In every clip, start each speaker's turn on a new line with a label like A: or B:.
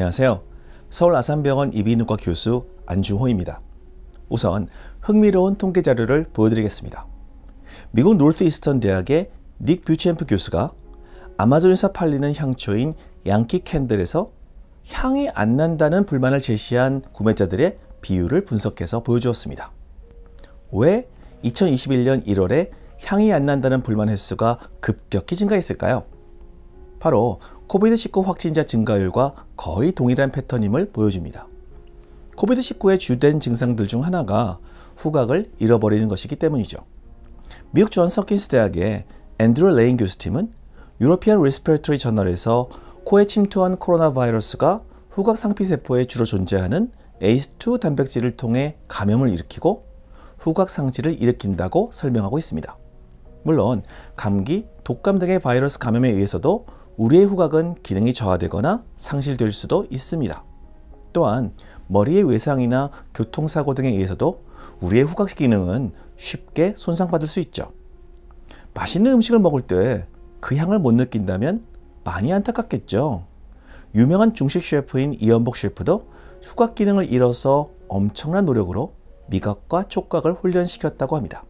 A: 안녕하세요. 서울 아산병원 이비인후과 교수 안중호입니다. 우선 흥미로운 통계 자료를 보여드리겠습니다. 미국 노스이스턴 대학의 닉 뷰챔프 교수가 아마존에서 팔리는 향초인 양키 캔들에서 향이 안 난다는 불만을 제시한 구매자들의 비율을 분석해서 보여주었습니다. 왜 2021년 1월에 향이 안 난다는 불만 횟수가 급격히 증가했을까요? 바로 코비드-19 확진자 증가율과 거의 동일한 패턴임을 보여줍니다. 코비드-19의 주된 증상들 중 하나가 후각을 잃어버리는 것이기 때문이죠. 미국 존스 홉킨스 대학의 앤드루 레인 교수팀은 유러피안 리스피레이터리 저널에서 코에 침투한 코로나 바이러스가 후각 상피세포에 주로 존재하는 ACE2 단백질을 통해 감염을 일으키고 후각 상실을 일으킨다고 설명하고 있습니다. 물론 감기, 독감 등의 바이러스 감염에 의해서도 우리의 후각은 기능이 저하되거나 상실될 수도 있습니다. 또한 머리의 외상이나 교통사고 등에 의해서도 우리의 후각 기능은 쉽게 손상받을 수 있죠. 맛있는 음식을 먹을 때 그 향을 못 느낀다면 많이 안타깝겠죠. 유명한 중식 셰프인 이연복 셰프도 후각 기능을 잃어서 엄청난 노력으로 미각과 촉각을 훈련시켰다고 합니다.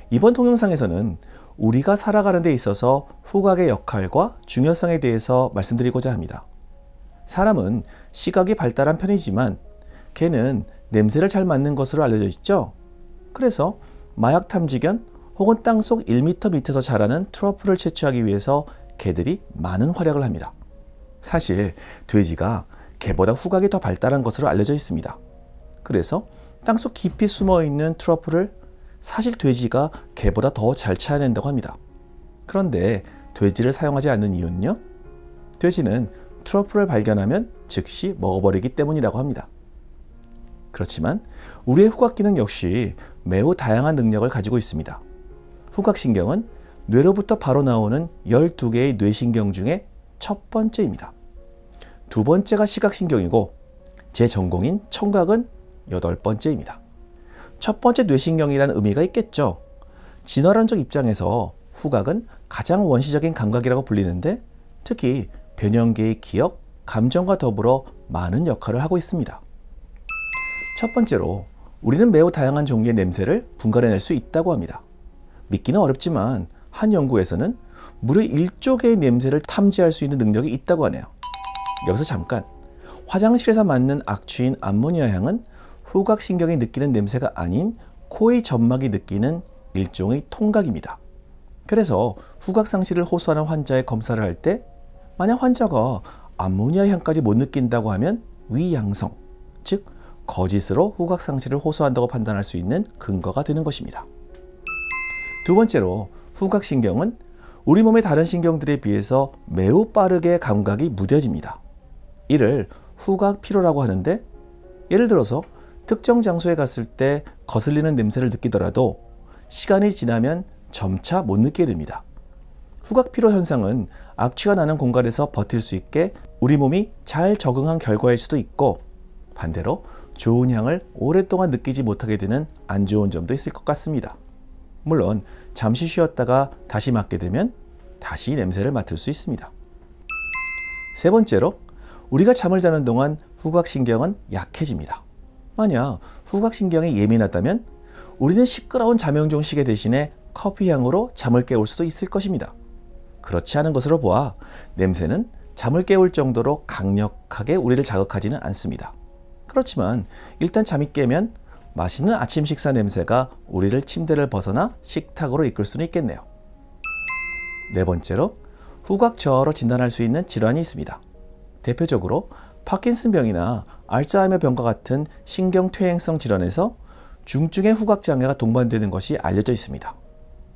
A: 이번 동영상에서는 우리가 살아가는 데 있어서 후각의 역할과 중요성에 대해서 말씀드리고자 합니다. 사람은 시각이 발달한 편이지만 개는 냄새를 잘 맡는 것으로 알려져 있죠. 그래서 마약 탐지견 혹은 땅속 1m 밑에서 자라는 트러플을 채취하기 위해서 개들이 많은 활약을 합니다. 사실 돼지가 개보다 후각이 더 발달한 것으로 알려져 있습니다. 그래서 땅속 깊이 숨어있는 트러플을 사실 돼지가 개보다 더 잘 찾아낸다고 합니다. 그런데 돼지를 사용하지 않는 이유는요? 돼지는 트러플을 발견하면 즉시 먹어버리기 때문이라고 합니다. 그렇지만 우리의 후각 기능 역시 매우 다양한 능력을 가지고 있습니다. 후각신경은 뇌로부터 바로 나오는 12개의 뇌신경 중에 첫 번째입니다. 두 번째가 시각신경이고 제 전공인 청각은 8번째입니다. 첫 번째 뇌신경이라는 의미가 있겠죠. 진화론적 입장에서 후각은 가장 원시적인 감각이라고 불리는데 특히 변형계의 기억, 감정과 더불어 많은 역할을 하고 있습니다. 첫 번째로 우리는 매우 다양한 종류의 냄새를 분간해낼 수 있다고 합니다. 믿기는 어렵지만 한 연구에서는 무려 1조 개의 냄새를 탐지할 수 있는 능력이 있다고 하네요. 여기서 잠깐, 화장실에서 맡는 악취인 암모니아 향은 후각신경이 느끼는 냄새가 아닌 코의 점막이 느끼는 일종의 통각입니다. 그래서 후각상실을 호소하는 환자의 검사를 할 때 만약 환자가 암모니아 향까지 못 느낀다고 하면 위양성, 즉 거짓으로 후각상실을 호소한다고 판단할 수 있는 근거가 되는 것입니다. 두 번째로 후각신경은 우리 몸의 다른 신경들에 비해서 매우 빠르게 감각이 무뎌집니다. 이를 후각피로라고 하는데 예를 들어서 특정 장소에 갔을 때 거슬리는 냄새를 느끼더라도 시간이 지나면 점차 못 느끼게 됩니다. 후각피로 현상은 악취가 나는 공간에서 버틸 수 있게 우리 몸이 잘 적응한 결과일 수도 있고 반대로 좋은 향을 오랫동안 느끼지 못하게 되는 안 좋은 점도 있을 것 같습니다. 물론 잠시 쉬었다가 다시 맡게 되면 다시 냄새를 맡을 수 있습니다. 세 번째로 우리가 잠을 자는 동안 후각신경은 약해집니다. 만약 후각신경이 예민하다면 우리는 시끄러운 잠용종 시계 대신에 커피향으로 잠을 깨울 수도 있을 것입니다. 그렇지 않은 것으로 보아 냄새는 잠을 깨울 정도로 강력하게 우리를 자극하지는 않습니다. 그렇지만 일단 잠이 깨면 맛있는 아침 식사 냄새가 우리를 침대를 벗어나 식탁으로 이끌 수는 있겠네요. 네 번째로 후각 저하로 진단할 수 있는 질환이 있습니다. 대표적으로 파킨슨병이나 알츠하이머 병과 같은 신경퇴행성 질환에서 중증의 후각장애가 동반되는 것이 알려져 있습니다.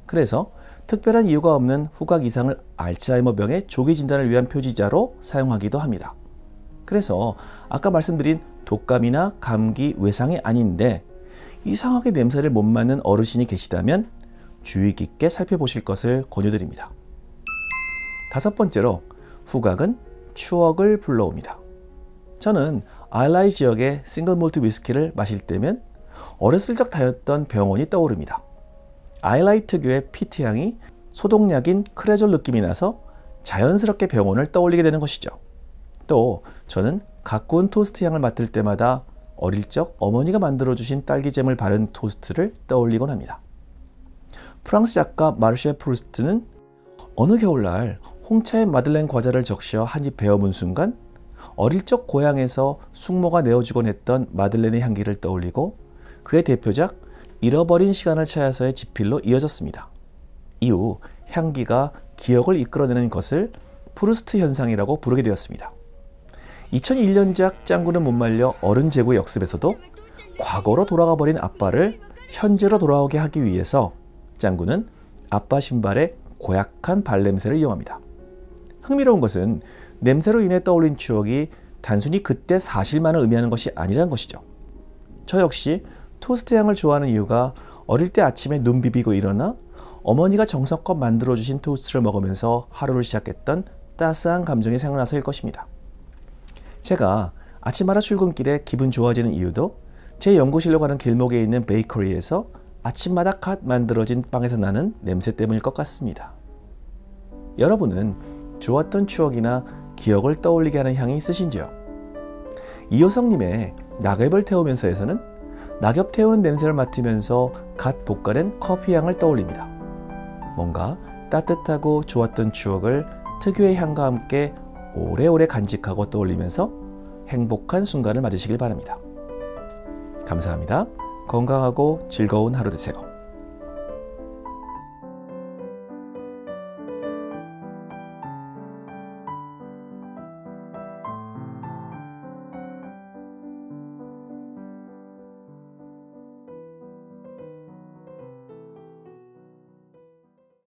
A: 그래서 특별한 이유가 없는 후각 이상을 알츠하이머병의 조기 진단을 위한 표지자로 사용하기도 합니다. 그래서 아까 말씀드린 독감이나 감기, 외상이 아닌데 이상하게 냄새를 못 맡는 어르신이 계시다면 주의 깊게 살펴보실 것을 권유드립니다. 다섯 번째로 후각은 추억을 불러옵니다. 저는 아일라이 지역의 싱글 몰트 위스키를 마실 때면 어렸을 적 다녔던 병원이 떠오릅니다. 아일라이 특유의 피트향이 소독약인 크레졸 느낌이 나서 자연스럽게 병원을 떠올리게 되는 것이죠. 또 저는 갓 구운 토스트 향을 맡을 때마다 어릴 적 어머니가 만들어주신 딸기잼을 바른 토스트를 떠올리곤 합니다. 프랑스 작가 마르쉐 프루스트는 어느 겨울날 홍차에 마들렌 과자를 적셔 한 입 베어문 순간 어릴 적 고향에서 숙모가 내어주곤 했던 마들렌의 향기를 떠올리고 그의 대표작 잃어버린 시간을 찾아서의 지필로 이어졌습니다. 이후 향기가 기억을 이끌어내는 것을 프루스트 현상이라고 부르게 되었습니다. 2001년작 짱구는 못 말려 어른 제구의 역습에서도 과거로 돌아가 버린 아빠를 현재로 돌아오게 하기 위해서 짱구는 아빠 신발의 고약한 발냄새를 이용합니다. 흥미로운 것은 냄새로 인해 떠올린 추억이 단순히 그때 사실만을 의미하는 것이 아니라는 것이죠. 저 역시 토스트 향을 좋아하는 이유가 어릴 때 아침에 눈 비비고 일어나 어머니가 정성껏 만들어주신 토스트를 먹으면서 하루를 시작했던 따스한 감정이 생각나서일 것입니다. 제가 아침마다 출근길에 기분 좋아지는 이유도 제 연구실로 가는 길목에 있는 베이커리에서 아침마다 갓 만들어진 빵에서 나는 냄새 때문일 것 같습니다. 여러분은 좋았던 추억이나 기억을 떠올리게 하는 향이 있으신지요? 이효성님의 낙엽을 태우면서에서는 낙엽 태우는 냄새를 맡으면서 갓 볶아낸 커피 향을 떠올립니다. 뭔가 따뜻하고 좋았던 추억을 특유의 향과 함께 오래오래 간직하고 떠올리면서 행복한 순간을 맞으시길 바랍니다. 감사합니다. 건강하고 즐거운 하루 되세요.